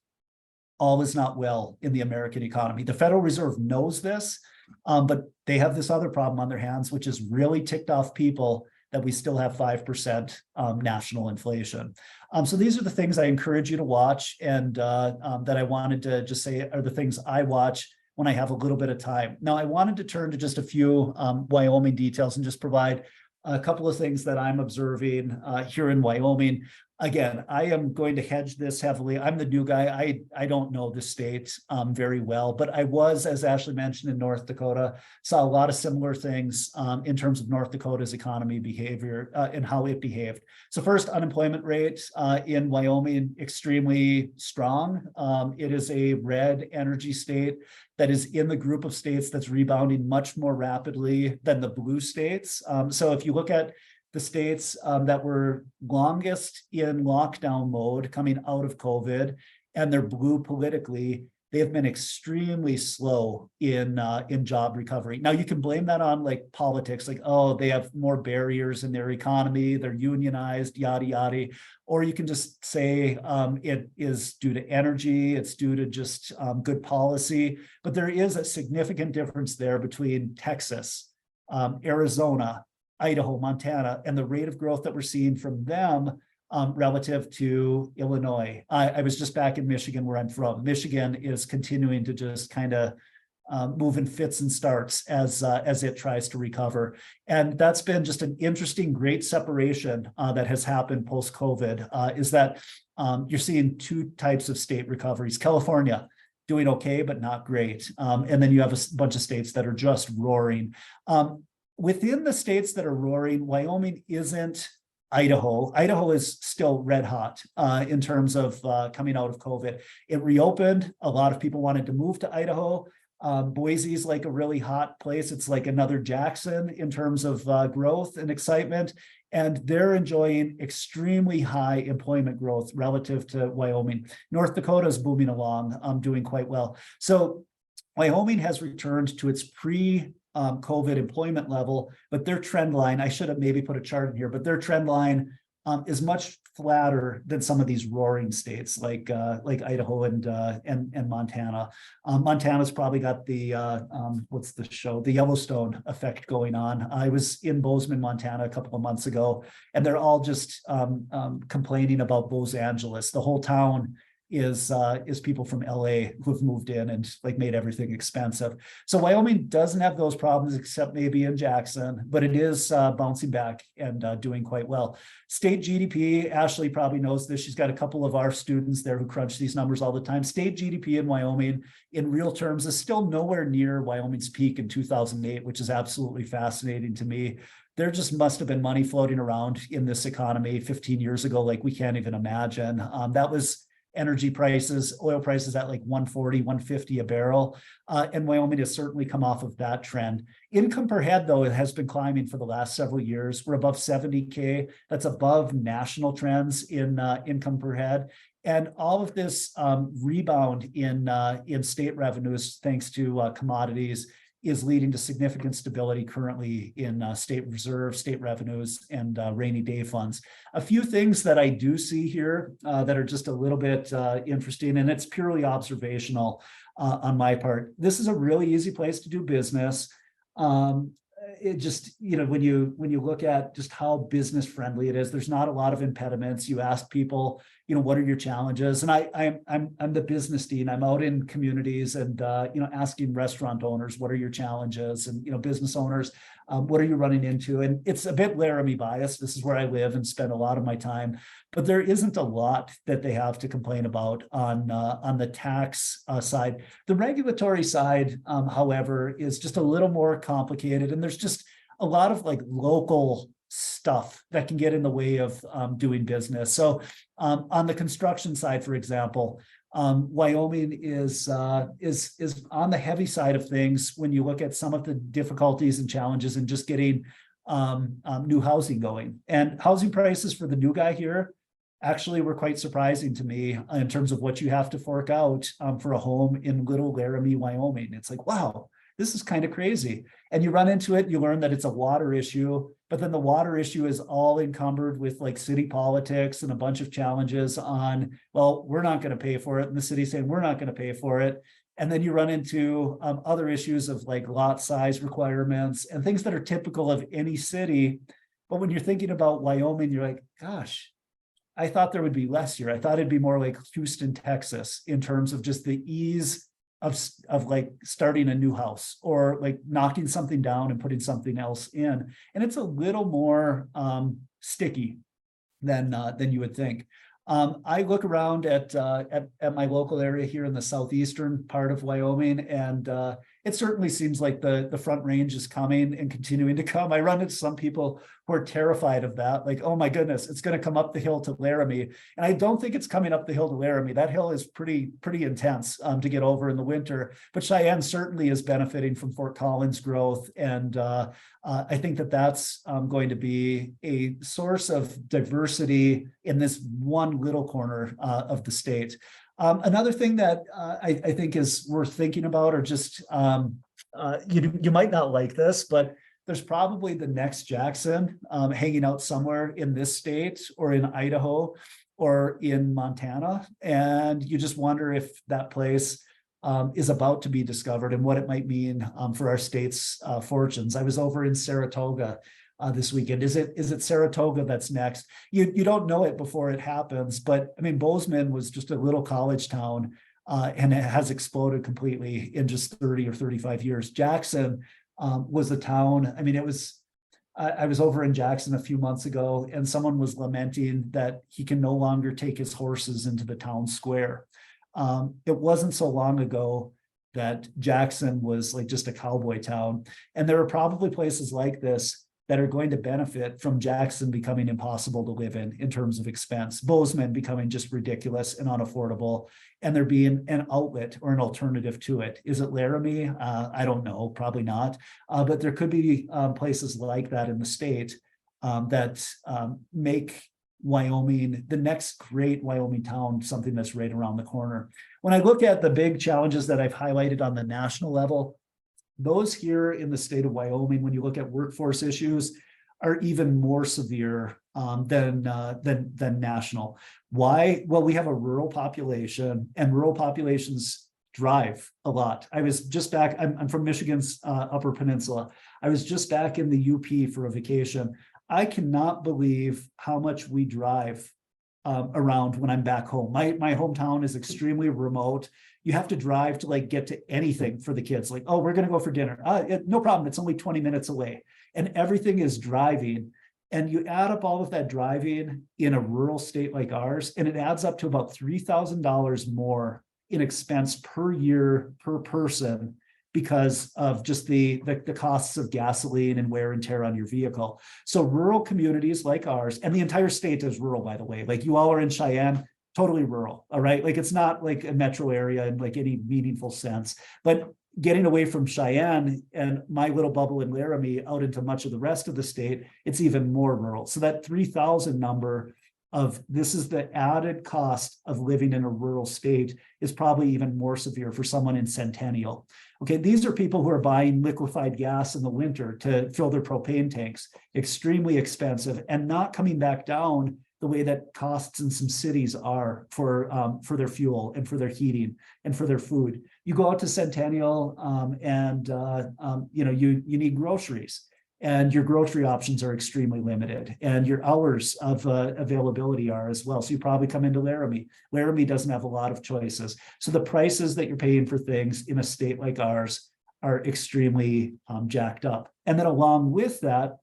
all is not well in the American economy. The Federal Reserve knows this, but they have this other problem on their hands, which is really ticked off people that we still have 5% national inflation. So these are the things I encourage you to watch, and that I wanted to just say are the things I watch when I have a little bit of time. Now, I wanted to turn to just a few Wyoming details and just provide a couple of things that I'm observing here in Wyoming. Again, I am going to hedge this heavily. I'm the new guy. I don't know the state very well, but I was, as Ashley mentioned, in North Dakota, saw a lot of similar things in terms of North Dakota's economy behavior and how it behaved. So first, unemployment rate in Wyoming, extremely strong. It is a red energy state that is in the group of states that's rebounding much more rapidly than the blue states. So if you look at the states that were longest in lockdown mode coming out of COVID, and they're blue politically, they have been extremely slow in job recovery. Now you can blame that on like politics, like, oh, they have more barriers in their economy, they're unionized, yada yada. Or you can just say it is due to energy, it's due to just good policy. But there is a significant difference there between Texas, Arizona, Idaho, Montana, and the rate of growth that we're seeing from them relative to Illinois. I was just back in Michigan, where I'm from. Michigan is continuing to just kind of move in fits and starts as it tries to recover. And that's been just an interesting, great separation that has happened post-COVID, is that you're seeing two types of state recoveries. California, doing okay, but not great. And then you have a bunch of states that are just roaring. Within the states that are roaring, Wyoming isn't Idaho. Idaho is still red hot in terms of coming out of COVID. It reopened. A lot of people wanted to move to Idaho. Boise's like a really hot place. It's like another Jackson in terms of growth and excitement. And they're enjoying extremely high employment growth relative to Wyoming. North Dakota is booming along, doing quite well. So Wyoming has returned to its pre-COVID employment level, but their trend line, I should have maybe put a chart in here, but their trend line is much flatter than some of these roaring states like Idaho and Montana. Montana's probably got the what's the show, the Yellowstone effect going on. I was in Bozeman, Montana a couple of months ago, and they're all just complaining about Los Angeles. The whole town is people from LA who've moved in and like made everything expensive. So Wyoming doesn't have those problems except maybe in Jackson, but it is bouncing back and doing quite well. State GDP, Ashley probably knows this. She's got a couple of our students there who crunch these numbers all the time. State GDP in Wyoming in real terms is still nowhere near Wyoming's peak in 2008, which is absolutely fascinating to me. There just must have been money floating around in this economy 15 years ago, like we can't even imagine. That was energy prices, oil prices at like 140, 150 a barrel. And Wyoming has certainly come off of that trend. Income per head, though, it has been climbing for the last several years. We're above 70K. That's above national trends in income per head. And all of this rebound in state revenues, thanks to commodities, is leading to significant stability currently in state reserves, state revenues, and rainy day funds. A few things that I do see here that are just a little bit interesting, and it's purely observational on my part. This is a really easy place to do business. it just, when you look at just how business friendly it is, there's not a lot of impediments. You ask people, what are your challenges? And I'm the business dean. I'm out in communities and asking restaurant owners, what are your challenges? And business owners, what are you running into? And it's a bit Laramie biased. This is where I live and spend a lot of my time, but there isn't a lot that they have to complain about on the tax side. The regulatory side, however, is just a little more complicated, and there's just a lot of like local stuff that can get in the way of doing business. So on the construction side, for example, Wyoming is on the heavy side of things when you look at some of the difficulties and challenges in just getting new housing going. And housing prices for the new guy here actually were quite surprising to me in terms of what you have to fork out for a home in little Laramie, Wyoming. It's like, wow, this is kind of crazy. And you run into it, you learn that it's a water issue, but then the water issue is all encumbered with like city politics and a bunch of challenges on, well, we're not going to pay for it. And the city saying, we're not going to pay for it. And then you run into other issues of like lot size requirements and things that are typical of any city. But when you're thinking about Wyoming, you're like, gosh, I thought there would be less here. I thought it'd be more like Houston, Texas, in terms of just the ease of like starting a new house or like knocking something down and putting something else in. And it's a little more sticky than you would think. I look around at my local area here in the southeastern part of Wyoming, and it certainly seems like the Front Range is coming and continuing to come. I run into some people who are terrified of that, like, oh my goodness, it's going to come up the hill to Laramie. And I don't think it's coming up the hill to Laramie. That hill is pretty intense to get over in the winter. But Cheyenne certainly is benefiting from Fort Collins growth, and I think that's going to be a source of diversity in this one little corner of the state. Another thing that I think is worth thinking about, or just you might not like this, but there's probably the next Jackson hanging out somewhere in this state or in Idaho or in Montana, and you just wonder if that place is about to be discovered and what it might mean for our state's fortunes. I was over in Saratoga this weekend. Is it Saratoga that's next? You don't know it before it happens, but I mean, Bozeman was just a little college town, and it has exploded completely in just 30 or 35 years. Jackson was a town. I mean, I was over in Jackson a few months ago, and someone was lamenting that he can no longer take his horses into the town square. It wasn't so long ago that Jackson was like just a cowboy town, and there are probably places like this that are going to benefit from Jackson becoming impossible to live in terms of expense, Bozeman becoming just ridiculous and unaffordable, and there being an outlet or an alternative to it. Is it Laramie? I don't know, probably not. But there could be places like that in the state that make Wyoming, the next great Wyoming town, something that's right around the corner. When I look at the big challenges that I've highlighted on the national level, those here in the state of Wyoming, when you look at workforce issues, are even more severe than national. Why? Well, we have a rural population, and rural populations drive a lot. I was just back, I'm from Michigan's Upper Peninsula. I was just back in the UP for a vacation. I cannot believe how much we drive around when I'm back home. My hometown is extremely remote. You have to drive to like get to anything for the kids. Like, oh, we're going to go for dinner. No problem. It's only 20 minutes away. And everything is driving. And you add up all of that driving in a rural state like ours, and it adds up to about $3,000 more in expense per year per person because of just the costs of gasoline and wear and tear on your vehicle. So rural communities like ours, and the entire state is rural, by the way, like you all are in Cheyenne, totally rural, all right? Like it's not like a metro area in like any meaningful sense, but getting away from Cheyenne and my little bubble in Laramie out into much of the rest of the state, it's even more rural. So that 3,000 number of this is the added cost of living in a rural state is probably even more severe for someone in Centennial. Okay, these are people who are buying liquefied gas in the winter to fill their propane tanks, extremely expensive, and not coming back down the way that costs in some cities are for their fuel and for their heating and for their food. You go out to Centennial and you need groceries. and your grocery options are extremely limited, and your hours of availability are as well. So you probably come into Laramie. Laramie doesn't have a lot of choices. So the prices that you're paying for things in a state like ours are extremely jacked up. And then along with that,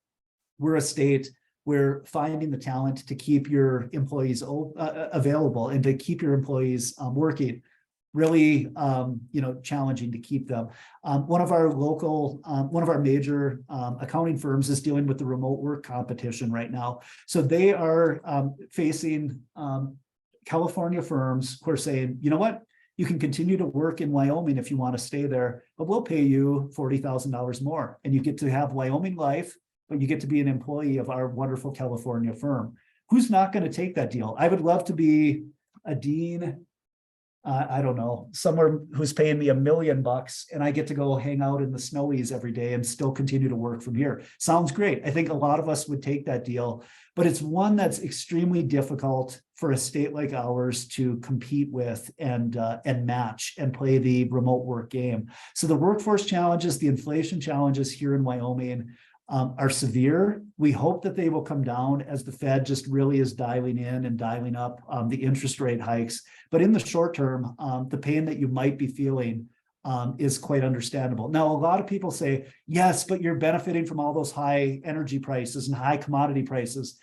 we're a state where finding the talent to keep your employees available and to keep your employees working really, challenging to keep them. One of our major accounting firms is dealing with the remote work competition right now. So they are facing California firms who are saying, you know what, you can continue to work in Wyoming if you want to stay there, but we'll pay you $40,000 more, and you get to have Wyoming life, but you get to be an employee of our wonderful California firm. Who's not going to take that deal? I would love to be a dean, I don't know, somewhere who's paying me $1 million and I get to go hang out in the snowies every day and still continue to work from here. Sounds great. I think a lot of us would take that deal, but it's one that's extremely difficult for a state like ours to compete with and match and play the remote work game. So the workforce challenges, the inflation challenges here in Wyoming are severe. We hope that they will come down as the Fed just really is dialing in and dialing up the interest rate hikes. But in the short term, the pain that you might be feeling is quite understandable. Now, a lot of people say, yes, but you're benefiting from all those high energy prices and high commodity prices.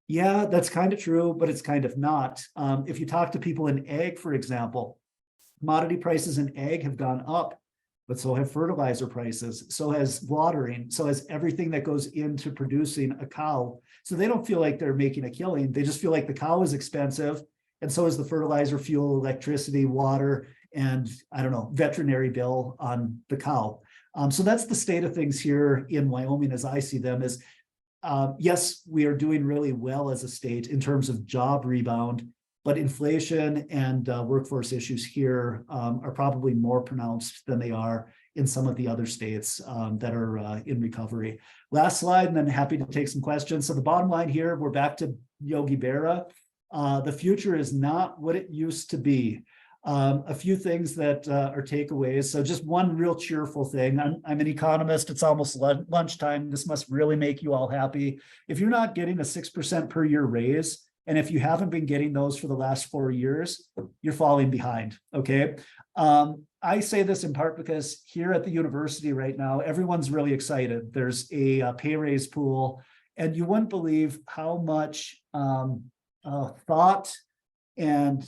Yeah, that's kind of true, but it's kind of not. If you talk to people in ag, for example, commodity prices in ag have gone up, but so have fertilizer prices, so has watering, so has everything that goes into producing a cow. So they don't feel like they're making a killing. They just feel like the cow is expensive, and so is the fertilizer, fuel, electricity, water, and I don't know, veterinary bill on the cow. So that's the state of things here in Wyoming as I see them is, yes, we are doing really well as a state in terms of job rebound, but inflation and workforce issues here are probably more pronounced than they are in some of the other states that are in recovery. Last slide, and then happy to take some questions. So the bottom line here, we're back to Yogi Berra. The future is not what it used to be. A few things that are takeaways. So just one real cheerful thing. I'm an economist. It's almost lunchtime. This must really make you all happy. If you're not getting a 6% per year raise, and if you haven't been getting those for the last 4 years, you're falling behind, okay? I say this in part because here at the university right now, everyone's really excited. There's a pay raise pool, and you wouldn't believe how much thought and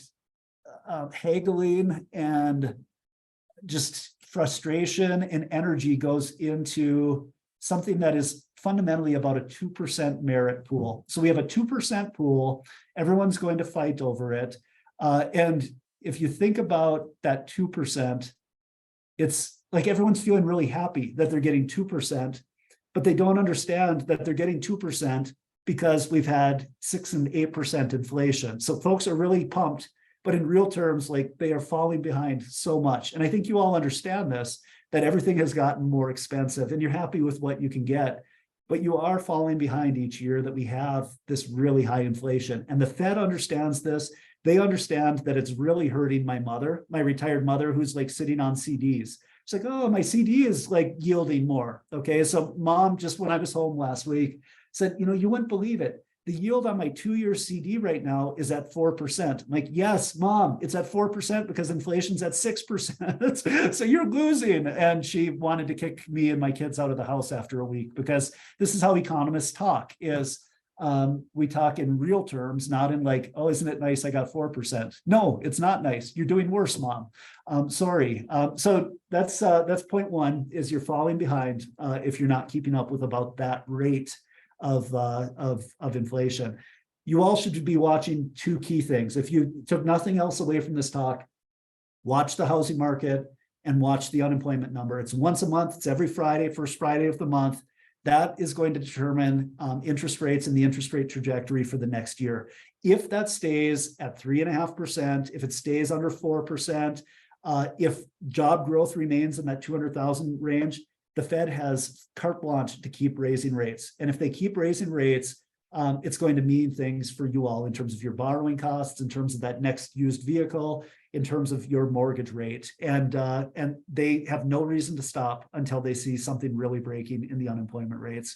haggling and just frustration and energy goes into something that is fundamentally about a 2% merit pool. So we have a 2% pool. Everyone's going to fight over it. And if you think about that 2%, it's like everyone's feeling really happy that they're getting 2%, but they don't understand that they're getting 2% because we've had 6 and 8% inflation. So folks are really pumped, but in real terms, like they are falling behind so much. And I think you all understand this, that everything has gotten more expensive and you're happy with what you can get, but you are falling behind each year that we have this really high inflation. And the Fed understands this. They understand that it's really hurting my mother, my retired mother, who's like sitting on CDs. She's like, oh, my CD is like yielding more. Okay. So mom, just when I was home last week, said, you wouldn't believe it. The yield on my 2-year CD right now is at 4%. I'm like, yes, mom, it's at 4% because inflation's at 6%. So you're losing. And she wanted to kick me and my kids out of the house after a week, because this is how economists talk is we talk in real terms, not in like, oh, isn't it nice? I got 4%. No, it's not nice. You're doing worse, mom. Sorry. So that's point one is you're falling behind if you're not keeping up with about that rate of inflation. You all should be watching two key things. If you took nothing else away from this talk, watch the housing market and watch the unemployment number. It's once a month. It's every Friday, first Friday of the month. That is going to determine interest rates and the interest rate trajectory for the next year. If that stays at 3.5%, if it stays under 4%, if job growth remains in that 200,000 range, the Fed has carte blanche to keep raising rates. And if they keep raising rates, it's going to mean things for you all in terms of your borrowing costs, in terms of that next used vehicle, in terms of your mortgage rate. And they have no reason to stop until they see something really breaking in the unemployment rates.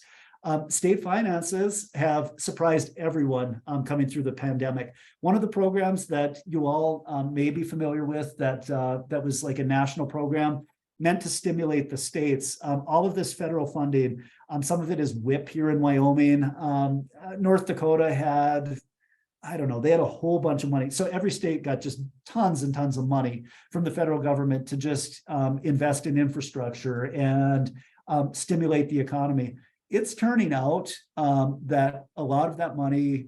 State finances have surprised everyone coming through the pandemic. One of the programs that you all may be familiar with that was like a national program meant to stimulate the states. All of this federal funding, some of it is WIP here in Wyoming. North Dakota had, I don't know, they had a whole bunch of money. So every state got just tons and tons of money from the federal government to just invest in infrastructure and stimulate the economy. It's turning out that a lot of that money,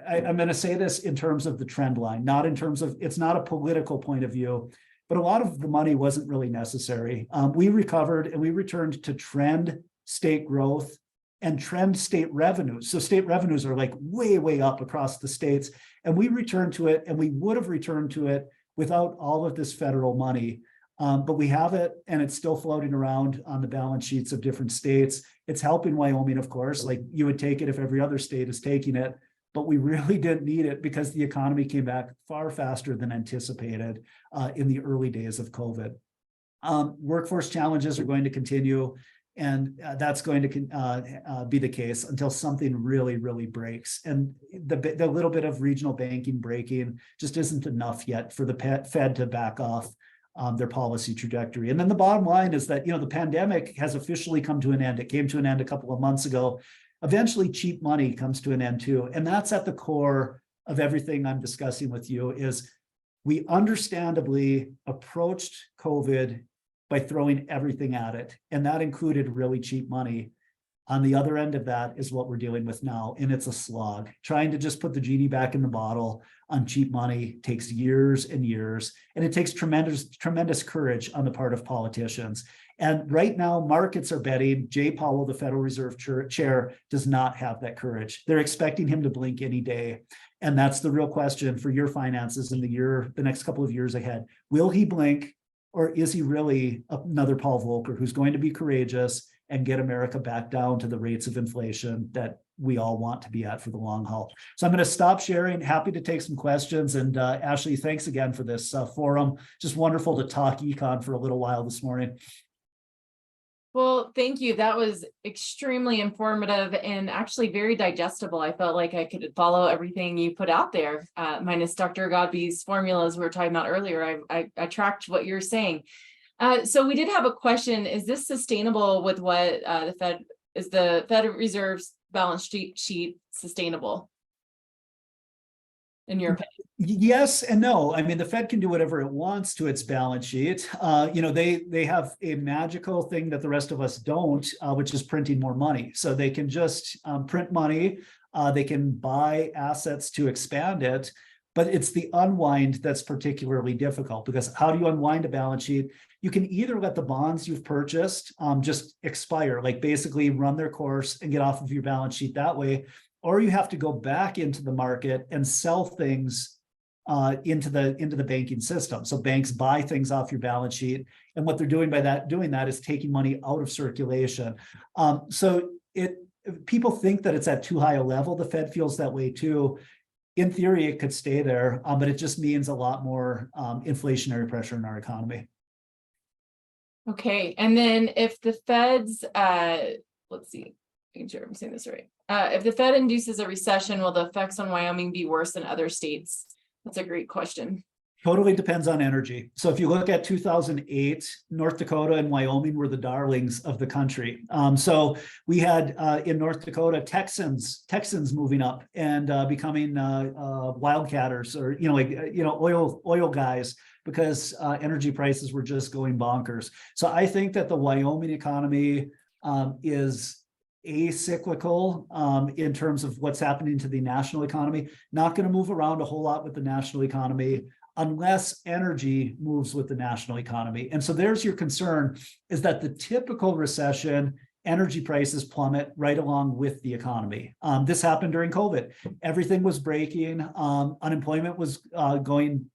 I'm going to say this in terms of the trend line, not in terms of, it's not a political point of view, but a lot of the money wasn't really necessary. We recovered and we returned to trend state growth and trend state revenues. So state revenues are like way, way up across the states. And we returned to it, and we would have returned to it without all of this federal money. But we have it, and it's still floating around on the balance sheets of different states. It's helping Wyoming, of course, like you would take it if every other state is taking it, but we really didn't need it because the economy came back far faster than anticipated in the early days of COVID. Workforce challenges are going to continue, and that's going to be the case until something really, really breaks. And the little bit of regional banking breaking just isn't enough yet for the Fed to back off their policy trajectory. And then the bottom line is that, the pandemic has officially come to an end. It came to an end a couple of months ago. Eventually, cheap money comes to an end too. And that's at the core of everything I'm discussing with you. Is we understandably approached COVID by throwing everything at it. And that included really cheap money. On the other end of that is what we're dealing with now. And it's a slog. Trying to just put the genie back in the bottle on cheap money takes years and years. And it takes tremendous, tremendous courage on the part of politicians. And right now, markets are betting Jay Powell, the Federal Reserve chair, does not have that courage. They're expecting him to blink any day. And that's the real question for your finances in the next couple of years ahead. Will he blink, or is he really another Paul Volcker who's going to be courageous and get America back down to the rates of inflation that we all want to be at for the long haul? So I'm going to stop sharing. Happy to take some questions. And Ashley, thanks again for this forum. Just wonderful to talk econ for a little while this morning. Well, thank you. That was extremely informative and actually very digestible. I felt like I could follow everything you put out there, minus Dr. Godby's formulas we were talking about earlier. I tracked what you're saying. So we did have a question. Is this sustainable with what the Fed Reserve's balance sheet sustainable? In your opinion? Yes and no. I mean, the Fed can do whatever it wants to its balance sheet. They have a magical thing that the rest of us don't, which is printing more money. So they can just print money. They can buy assets to expand it. But it's the unwind that's particularly difficult, because how do you unwind a balance sheet? You can either let the bonds you've purchased just expire, like basically run their course and get off of your balance sheet that way, or you have to go back into the market and sell things into the banking system. So banks buy things off your balance sheet, and what they're doing by doing that is taking money out of circulation. People think that it's at too high a level. The Fed feels that way too. In theory, it could stay there, but it just means a lot more inflationary pressure in our economy. Okay, and then if the Fed's, let's see, making sure I'm saying this right. If the Fed induces a recession, will the effects on Wyoming be worse than other states? That's a great question. Totally depends on energy. So if you look at 2008, North Dakota and Wyoming were the darlings of the country. So we had in North Dakota, Texans moving up and becoming wildcatters, or oil guys, because energy prices were just going bonkers. So I think that the Wyoming economy is acyclical in terms of what's happening to the national economy. Not going to move around a whole lot with the national economy unless energy moves with the national economy. And so there's your concern, is that the typical recession, energy prices plummet right along with the economy. This happened during COVID. Everything was breaking. Unemployment was going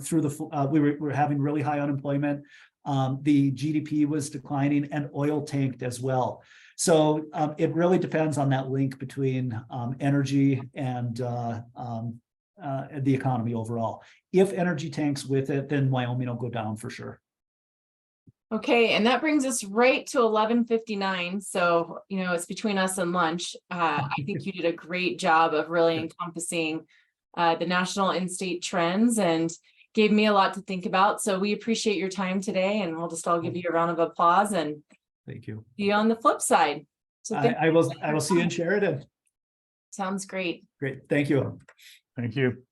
through the, we were having really high unemployment. The GDP was declining, and oil tanked as well. So it really depends on that link between energy and the economy overall. If energy tanks with it, then Wyoming will go down for sure. Okay, and that brings us right to 11:59. So, it's between us and lunch. I think you did a great job of really encompassing the national and state trends and gave me a lot to think about. So we appreciate your time today, and we'll just all give you a round of applause and Thank you. see you on the flip side. So I will see you in Sheridan. sounds great. Great. Thank you. Thank you.